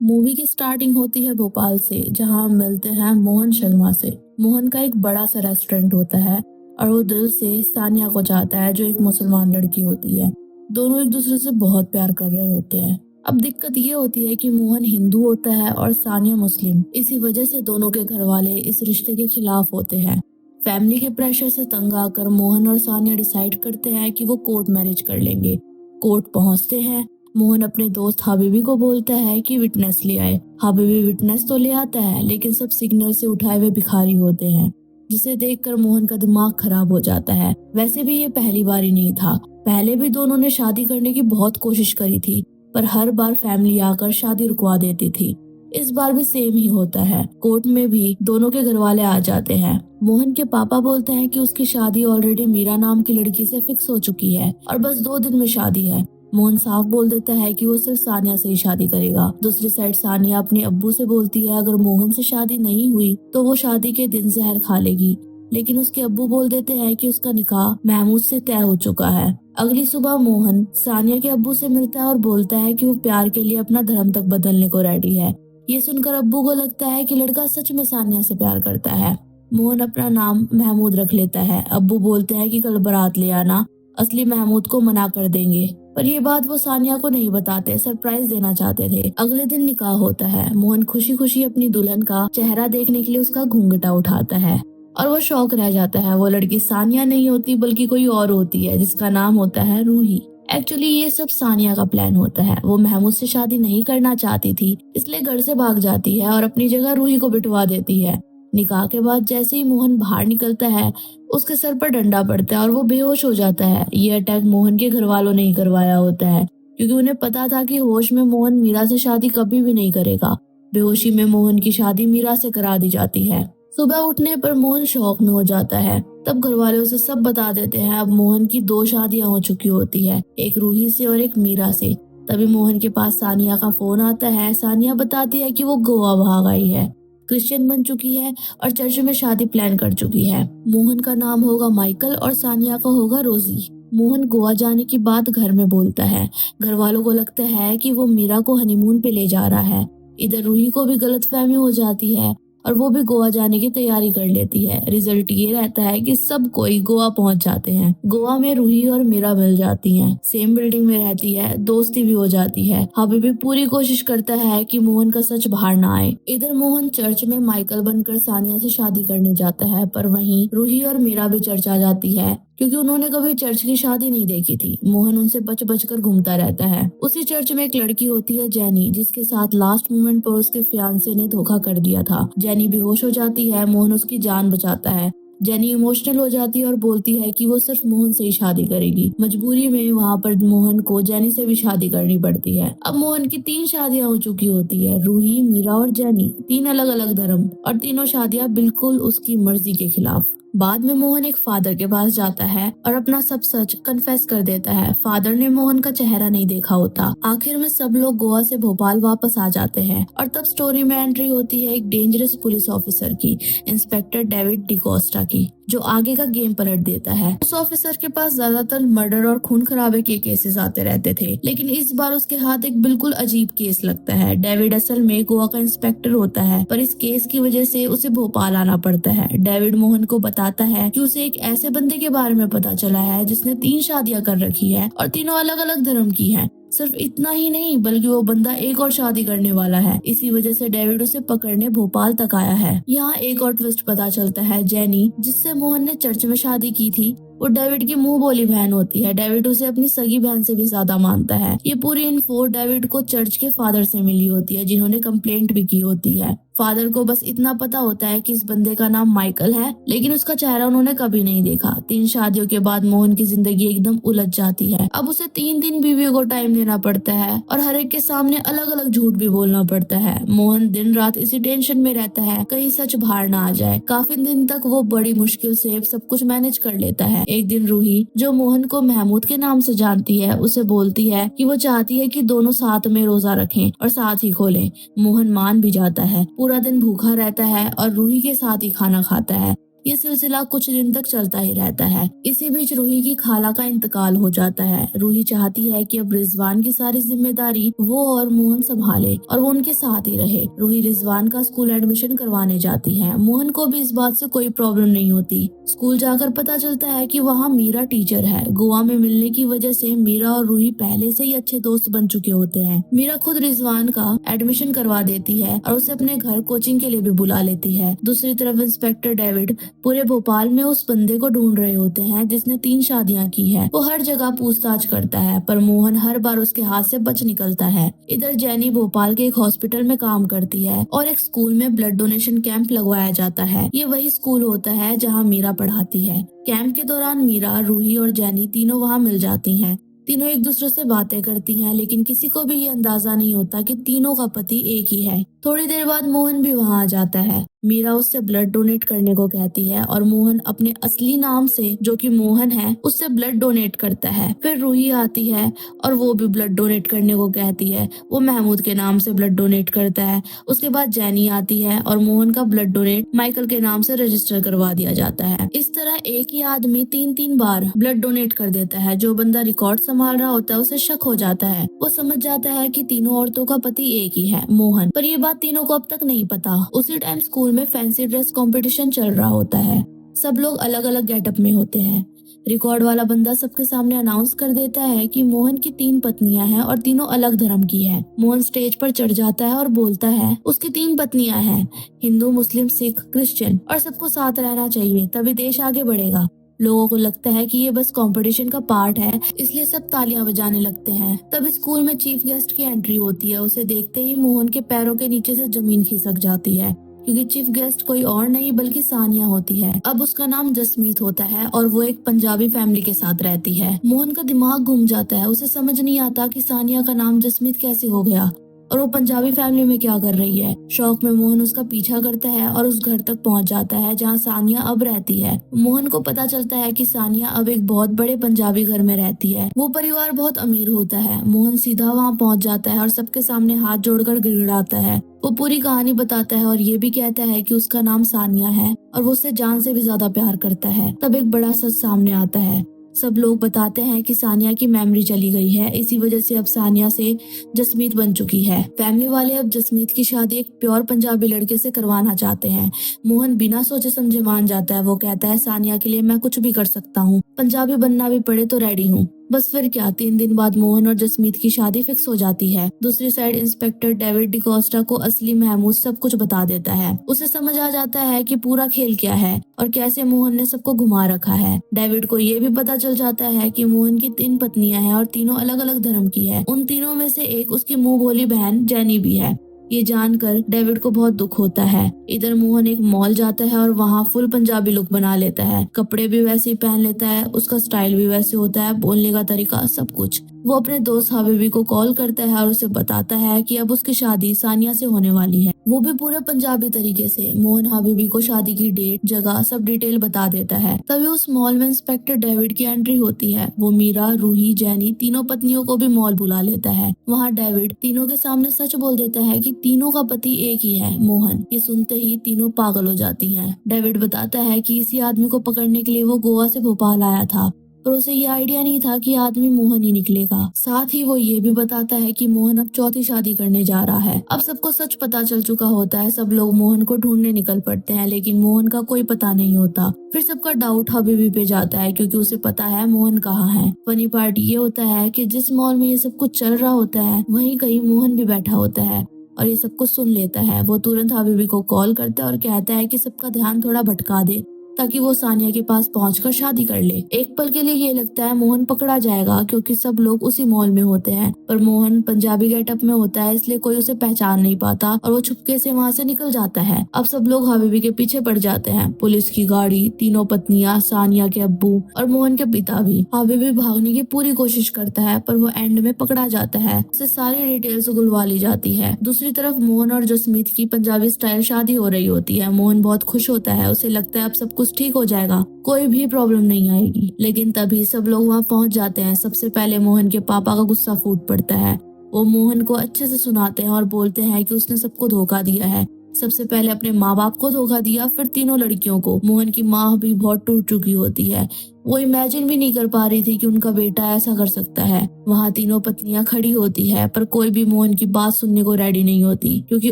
Movie की starting होती है भोपाल से, जहां हम मिलते हैं मोहन शर्मा से। मोहन का एक बड़ा सा रेस्टोरेंट होता है और वो दिल से सानिया को चाहता है, जो एक मुसलमान लड़की होती है। दोनों एक दूसरे से बहुत प्यार कर रहे होते हैं। अब दिक्कत ये होती है कि मोहन हिंदू होता है और सानिया मुस्लिम। इसी वजह से दोनों के घर वाले इस रिश्ते के खिलाफ होते हैं। फैमिली के प्रेशर से तंग आकर मोहन और सानिया डिसाइड करते हैं कि वो कोर्ट मैरिज कर लेंगे। कोर्ट पहुंचते हैं। मोहन अपने दोस्त हबीबी को बोलता है कि विटनेस ले आए। हबीबी विटनेस तो ले आता है, लेकिन सब सिग्नल से उठाए हुए भिखारी होते हैं, जिसे देखकर मोहन का दिमाग खराब हो जाता है। वैसे भी ये पहली बार ही नहीं था। पहले भी दोनों ने शादी करने की बहुत कोशिश करी थी, पर हर बार फैमिली आकर शादी रुकवा देती थी। इस बार भी सेम ही होता है। कोर्ट में भी दोनों के घर वाले आ जाते हैं। मोहन के पापा बोलते हैं कि उसकी शादी ऑलरेडी मीरा नाम की लड़की से फिक्स हो चुकी है और बस 2 दिन में शादी है। मोहन साफ बोल देता है कि वो सिर्फ सानिया से ही शादी करेगा। दूसरी साइड सानिया अपने अब्बू से बोलती है अगर मोहन से शादी नहीं हुई तो वो शादी के दिन जहर खा लेगी, लेकिन उसके अब्बू बोल देते हैं कि उसका निकाह महमूद से तय हो चुका है। अगली सुबह मोहन सानिया के अब्बू से मिलता है और बोलता है कि वो प्यार के लिए अपना धर्म तक बदलने को रेडी है। ये सुनकर अब्बू को लगता है कि लड़का सच में सानिया से प्यार करता है। मोहन अपना नाम महमूद रख लेता है। अब्बू बोलते हैं कि कल बारात ले आना, असली महमूद को मना कर देंगे। पर ये बात वो सानिया को नहीं बताते, सरप्राइज देना चाहते थे। अगले दिन निकाह होता है। मोहन खुशी खुशी अपनी दुल्हन का चेहरा देखने के लिए उसका घूंघटा उठाता है और वो शौक रह जाता है। वो लड़की सानिया नहीं होती बल्कि कोई और होती है, जिसका नाम होता है रूही। एक्चुअली ये सब सानिया का प्लान होता है। वो महमूद से शादी नहीं करना चाहती थी, इसलिए घर से भाग जाती है और अपनी जगह रूही को बिठवा देती है। निकाह के बाद जैसे ही मोहन बाहर निकलता है, उसके सर पर डंडा पड़ता है और वो बेहोश हो जाता है। ये अटैक मोहन के घर वालों ने ही करवाया होता है, क्योंकि उन्हें पता था कि होश में मोहन मीरा से शादी कभी भी नहीं करेगा। बेहोशी में मोहन की शादी मीरा से करा दी जाती है। सुबह उठने पर मोहन शौक में हो जाता है। तब घर वाले उसे सब बता देते हैं। अब मोहन की 2 शादियां हो चुकी होती है, एक रूही से और एक मीरा से। तभी मोहन के पास सानिया का फोन आता है। सानिया बताती है कि वो गोवा भाग आई है, क्रिश्चियन बन चुकी है और चर्च में शादी प्लान कर चुकी है। मोहन का नाम होगा माइकल और सानिया का होगा रोजी। मोहन गोवा जाने की बात घर में बोलता है। घर वालों को लगता है कि वो मीरा को हनीमून पे ले जा रहा है। इधर रूही को भी गलतफहमी हो जाती है और वो भी गोवा जाने की तैयारी कर लेती है। रिजल्ट ये रहता है कि सब कोई गोवा पहुंच जाते हैं। गोवा में रूही और मीरा मिल जाती हैं, सेम बिल्डिंग में रहती है, दोस्ती भी हो जाती है। हबीबी पूरी कोशिश करता है कि मोहन का सच बाहर ना आए। इधर मोहन चर्च में माइकल बनकर सानिया से शादी करने जाता है, पर वहीं रूही और मीरा भी चर्च आ जाती है, क्योंकि उन्होंने कभी चर्च की शादी नहीं देखी थी। मोहन उनसे बच बच कर घूमता रहता है। उसी चर्च में एक लड़की होती है जेनी, जिसके साथ लास्ट मोमेंट पर उसके फियांसे ने धोखा कर दिया था। जेनी बेहोश हो जाती है। मोहन उसकी जान बचाता है। जेनी इमोशनल हो जाती है और बोलती है कि वो सिर्फ मोहन से ही शादी करेगी। मजबूरी में वहाँ पर मोहन को जेनी से भी शादी करनी पड़ती है। अब मोहन की 3 शादियां हो चुकी होती है, रूही, मीरा और जेनी। 3 अलग अलग धर्म और तीनों शादियां बिल्कुल उसकी मर्जी के खिलाफ। बाद में मोहन एक फादर के पास जाता है और अपना सब सच कन्फेस कर देता है। फादर ने मोहन का चेहरा नहीं देखा होता। आखिर में सब लोग गोवा से भोपाल वापस आ जाते हैं और तब स्टोरी में एंट्री होती है एक डेंजरस पुलिस ऑफिसर की, इंस्पेक्टर डेविड डिकोस्टा की, जो आगे का गेम पलट देता है। उस ऑफिसर के पास ज्यादातर मर्डर और खून खराबे के केसेस आते रहते थे, लेकिन इस बार उसके हाथ एक बिल्कुल अजीब केस लगता है। डेविड असल में गोवा का इंस्पेक्टर होता है, पर इस केस की वजह से उसे भोपाल आना पड़ता है। डेविड मोहन को बताता है कि उसे एक ऐसे बंदे के बारे में पता चला है जिसने 3 शादियां कर रखी है और तीनों अलग अलग धर्म की है। सिर्फ इतना ही नहीं, बल्कि वो बंदा एक और शादी करने वाला है। इसी वजह से डेविड उसे पकड़ने भोपाल तक आया है। यहाँ एक और ट्विस्ट पता चलता है। जेनी, जिससे मोहन ने चर्च में शादी की थी, वो डेविड की मुंह बोली बहन होती है। डेविड उसे अपनी सगी बहन से भी ज्यादा मानता है। ये पूरी इन्फो डेविड को चर्च के फादर से मिली होती है, जिन्होंने कंप्लेंट भी की होती है। फादर को बस इतना पता होता है कि इस बंदे का नाम माइकल है, लेकिन उसका चेहरा उन्होंने कभी नहीं देखा। 3 शादियों के बाद मोहन की जिंदगी एकदम उलझ जाती है। अब उसे 3 दिन बीवियों को टाइम देना पड़ता है और हर एक के सामने अलग अलग झूठ भी बोलना पड़ता है। मोहन दिन रात इसी टेंशन में रहता है, कहीं सच बाहर ना आ जाए। काफी दिन तक वो बड़ी मुश्किल से सब कुछ मैनेज कर लेता है। एक दिन रूही, जो मोहन को महमूद के नाम से जानती है, उसे बोलती है कि वो चाहती है कि दोनों साथ में रोजा रखें और साथ ही खोलें। मोहन मान भी जाता है। पूरा दिन भूखा रहता है और रूही के साथ ही खाना खाता है। ये सिलसिला कुछ दिन तक चलता ही रहता है। इसी बीच रूही की खाला का इंतकाल हो जाता है। रूही चाहती है कि अब रिजवान की सारी जिम्मेदारी वो और मोहन संभाले और वो उनके साथ ही रहे। रूही रिजवान का स्कूल एडमिशन करवाने जाती है। मोहन को भी इस बात से कोई प्रॉब्लम नहीं होती। स्कूल जाकर पता चलता है कि वहाँ मीरा टीचर है। गोवा में मिलने की वजह से मीरा और रूही पहले से ही अच्छे दोस्त बन चुके होते हैं। मीरा खुद रिजवान का एडमिशन करवा देती है और उसे अपने घर कोचिंग के लिए भी बुला लेती है। दूसरी तरफ इंस्पेक्टर डेविड पूरे भोपाल में उस बंदे को ढूंढ रहे होते हैं जिसने 3 शादियां की है। वो हर जगह पूछताछ करता है पर मोहन हर बार उसके हाथ से बच निकलता है। इधर जैनी भोपाल के एक हॉस्पिटल में काम करती है और एक स्कूल में ब्लड डोनेशन कैंप लगवाया जाता है। ये वही स्कूल होता है जहाँ मीरा पढ़ाती है। कैंप के दौरान मीरा, रूही और जैनी तीनों वहाँ मिल जाती हैं। तीनों एक दूसरे से बातें करती हैं, लेकिन किसी को भी ये अंदाजा नहीं होता कि तीनों का पति एक ही है। थोड़ी देर बाद मोहन भी वहाँ आ जाता है। मीरा उससे ब्लड डोनेट करने को कहती है और मोहन अपने असली नाम से, जो कि मोहन है, उससे ब्लड डोनेट करता है। फिर रूही आती है और वो भी ब्लड डोनेट करने को कहती है। वो महमूद के नाम से ब्लड डोनेट करता है। उसके बाद जैनी आती है और मोहन का ब्लड डोनेट माइकल के नाम से रजिस्टर करवा दिया जाता है। इस तरह एक ही आदमी 3-3 बार ब्लड डोनेट कर देता है। जो बंदा रिकॉर्ड संभाल रहा होता है उसे शक हो जाता है। वो समझ जाता है कि तीनों औरतों का पति एक ही है, मोहन। पर ये बात तीनों को अब तक नहीं पता। उसी टाइम स्कूल में फैंसी ड्रेस कंपटीशन चल रहा होता है। सब लोग अलग अलग गेटअप में होते हैं। रिकॉर्ड वाला बंदा सबके सामने अनाउंस कर देता है कि मोहन की 3 पत्नियां हैं और तीनों अलग धर्म की हैं। मोहन स्टेज पर चढ़ जाता है और बोलता है उसकी 3 पत्नियां हैं, हिंदू, मुस्लिम, सिख, क्रिश्चियन, और सबको साथ रहना चाहिए, तभी देश आगे बढ़ेगा। लोगों को लगता है कि ये बस कंपटीशन का पार्ट है, इसलिए सब तालियां बजाने लगते हैं। तब स्कूल में चीफ गेस्ट की एंट्री होती है। उसे देखते ही मोहन के पैरों के नीचे से जमीन खिसक जाती है, क्योंकि चीफ गेस्ट कोई और नहीं बल्कि सानिया होती है। अब उसका नाम जसमीत होता है और वो एक पंजाबी फैमिली के साथ रहती है। मोहन का दिमाग घूम जाता है। उसे समझ नहीं आता कि सानिया का नाम जसमीत कैसे हो गया और वो पंजाबी फैमिली में क्या कर रही है। शौक में मोहन उसका पीछा करता है और उस घर तक पहुंच जाता है जहां सानिया अब रहती है। मोहन को पता चलता है कि सानिया अब एक बहुत बड़े पंजाबी घर में रहती है। वो परिवार बहुत अमीर होता है। मोहन सीधा वहां पहुंच जाता है और सबके सामने हाथ जोड़कर गिड़गिड़ाता है। वो पूरी कहानी बताता है और ये भी कहता है कि उसका नाम सानिया है और वो उससे जान से भी ज्यादा प्यार करता है। तब एक बड़ा सच सामने आता है। सब लोग बताते हैं कि सानिया की मेमोरी चली गई है। इसी वजह से अब सानिया से जसमीत बन चुकी है। फैमिली वाले अब जसमीत की शादी एक प्योर पंजाबी लड़के से करवाना चाहते हैं। मोहन बिना सोचे समझे मान जाता है। वो कहता है सानिया के लिए मैं कुछ भी कर सकता हूँ, पंजाबी बनना भी पड़े तो रेडी हूँ। बस फिर क्या, 3 दिन बाद मोहन और जसमीत की शादी फिक्स हो जाती है। दूसरी साइड इंस्पेक्टर डेविड डिकोस्टा को असली महमूद सब कुछ बता देता है। उसे समझ आ जाता है कि पूरा खेल क्या है और कैसे मोहन ने सबको घुमा रखा है। डेविड को ये भी पता चल जाता है कि मोहन की 3 पत्नियां हैं और तीनों अलग अलग धर्म की है। उन तीनों में से एक उसकी मुंह बोली बहन जैनी भी है। ये जानकर डेविड को बहुत दुख होता है। इधर मोहन एक मॉल जाता है और वहाँ फुल पंजाबी लुक बना लेता है। कपड़े भी वैसे ही पहन लेता है, उसका स्टाइल भी वैसे होता है, बोलने का तरीका, सब कुछ। वो अपने दोस्त हबीबी को कॉल करता है और उसे बताता है कि अब उसकी शादी सानिया से होने वाली है, वो भी पूरे पंजाबी तरीके से। मोहन हबीबी को शादी की डेट, जगह, सब डिटेल बता देता है। तभी उस मॉल में इंस्पेक्टर डेविड की एंट्री होती है। वो मीरा, रूही, जैनी तीनों पत्नियों को भी मॉल बुला लेता है। वहाँ डेविड तीनों के सामने सच बोल देता है कि तीनों का पति एक ही है, मोहन। ये सुनते ही तीनों पागल हो जाती हैं। डेविड बताता है कि इसी आदमी को पकड़ने के लिए वो गोवा से भोपाल आया था, पर उसे ये आइडिया नहीं था कि आदमी मोहन ही निकलेगा। साथ ही वो ये भी बताता है कि मोहन अब चौथी शादी करने जा रहा है। अब सबको सच पता चल चुका होता है। सब लोग मोहन को ढूंढने निकल पड़ते हैं, लेकिन मोहन का कोई पता नहीं होता। फिर सबका डाउट हबीबी पे जाता है, क्योंकि उसे पता है मोहन कहाँ है। फनी पार्ट ये होता है कि जिस मॉल में ये सब कुछ चल रहा होता है वहीं कहीं मोहन भी बैठा होता है और ये सब कुछ सुन लेता है। वो तुरंत हबीबी को कॉल करता है और कहता है कि सबका ध्यान थोड़ा भटका दे ताकि वो सानिया के पास पहुंचकर शादी कर ले। एक पल के लिए ये लगता है मोहन पकड़ा जाएगा, क्योंकि सब लोग उसी मॉल में होते हैं, पर मोहन पंजाबी गेटअप में होता है, इसलिए कोई उसे पहचान नहीं पाता और वो छुपके से वहाँ से निकल जाता है। अब सब लोग हबीबी के पीछे पड़ जाते हैं। पुलिस की गाड़ी, तीनों पत्नियां, सानिया के अब्बू और मोहन के पिता भी। हबीबी भागने की पूरी कोशिश करता है, पर वो एंड में पकड़ा जाता है। उसे सारी डिटेल्स गुलवा ली जाती है। दूसरी तरफ मोहन और जसमीत की पंजाबी स्टाइल शादी हो रही होती है। मोहन बहुत खुश होता है। उसे लगता है अब सब कुछ ठीक हो जाएगा, कोई भी प्रॉब्लम नहीं आएगी। लेकिन तभी सब लोग वहाँ पहुंच जाते हैं। सबसे पहले मोहन के पापा का गुस्सा फूट पड़ता है। वो मोहन को अच्छे से सुनाते हैं और बोलते हैं कि उसने सबको धोखा दिया है, सबसे पहले अपने माँ बाप को धोखा दिया, फिर तीनों लड़कियों को। मोहन की माँ भी बहुत टूट चुकी होती है। वो इमेजिन भी नहीं कर पा रही थी कि उनका बेटा ऐसा कर सकता है। वहाँ तीनों पत्नियां खड़ी होती है, पर कोई भी मोहन की बात सुनने को रेडी नहीं होती, क्योंकि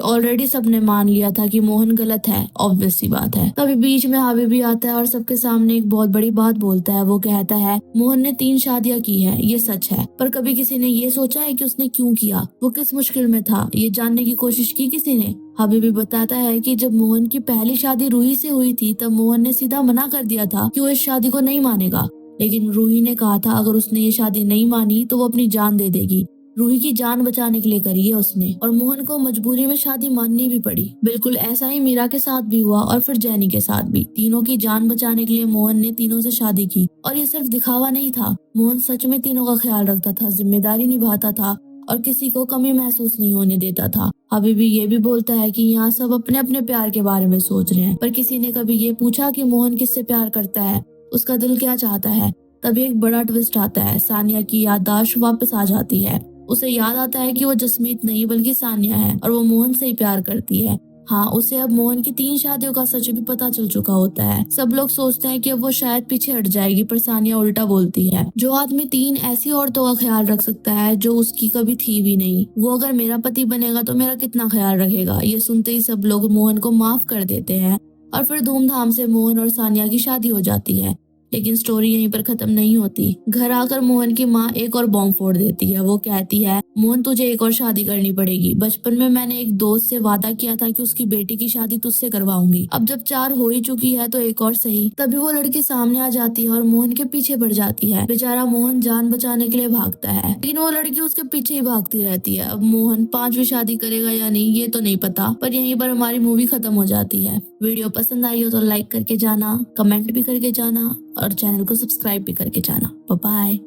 ऑलरेडी सबने मान लिया था कि मोहन गलत है। ऑब्वियस सी बात है। तभी बीच में हावी भी आता है और सबके सामने एक बहुत बड़ी बात बोलता है। वो कहता है मोहन ने 3 शादियां की है, ये सच है, पर कभी किसी ने ये सोचा है कि उसने क्यों किया, वो किस मुश्किल में था, ये जानने की कोशिश की किसी ने? हबीबी बताता है कि जब मोहन की पहली शादी रूही से हुई थी, तब मोहन ने सीधा मना कर दिया था कि वो इस शादी को नहीं मानेगा। लेकिन रूही ने कहा था अगर उसने ये शादी नहीं मानी तो वो अपनी जान दे देगी। रूही की जान बचाने के लिए करी है उसने, और मोहन को मजबूरी में शादी माननी भी पड़ी। बिल्कुल ऐसा ही मीरा के साथ भी हुआ और फिर जैनी के साथ भी। तीनों की जान बचाने के लिए मोहन ने तीनों से शादी की, और ये सिर्फ दिखावा नहीं था। मोहन सच में तीनों का ख्याल रखता था, जिम्मेदारी निभाता था और किसी को कमी महसूस नहीं होने देता था। अभी भी ये भी बोलता है कि यहाँ सब अपने अपने प्यार के बारे में सोच रहे हैं, पर किसी ने कभी ये पूछा कि मोहन किससे प्यार करता है, उसका दिल क्या चाहता है? तभी एक बड़ा ट्विस्ट आता है। सानिया की याददाश्त वापस आ जाती है। उसे याद आता है कि वो जसमीत नहीं बल्कि सानिया है, और वो मोहन से ही प्यार करती है। हाँ, उसे अब मोहन की 3 शादियों का सच भी पता चल चुका होता है। सब लोग सोचते हैं कि अब वो शायद पीछे हट जाएगी, पर सानिया उल्टा बोलती है, जो आदमी 3 ऐसी औरतों का ख्याल रख सकता है जो उसकी कभी थी भी नहीं, वो अगर मेरा पति बनेगा तो मेरा कितना ख्याल रखेगा। ये सुनते ही सब लोग मोहन को माफ कर देते हैं, और फिर धूमधाम से मोहन और सानिया की शादी हो जाती है। लेकिन स्टोरी यहीं पर खत्म नहीं होती। घर आकर मोहन की माँ एक और बॉम्ब फोड़ देती है। वो कहती है मोहन, तुझे एक और शादी करनी पड़ेगी। बचपन में मैंने एक दोस्त से वादा किया था कि उसकी बेटी की शादी तुझसे करवाऊंगी। अब जब 4 हो ही चुकी है तो एक और सही। तभी वो लड़की सामने आ जाती है और मोहन के पीछे बढ़ जाती है। बेचारा मोहन जान बचाने के लिए भागता है, लेकिन वो लड़की उसके पीछे ही भागती रहती है। अब मोहन 5वीं शादी करेगा या नहीं ये तो नहीं पता, पर यहीं पर हमारी मूवी खत्म हो जाती है। वीडियो पसंद आई हो तो लाइक करके जाना, कमेंट भी करके जाना और चैनल को सब्सक्राइब भी करके जाना। Bye bye.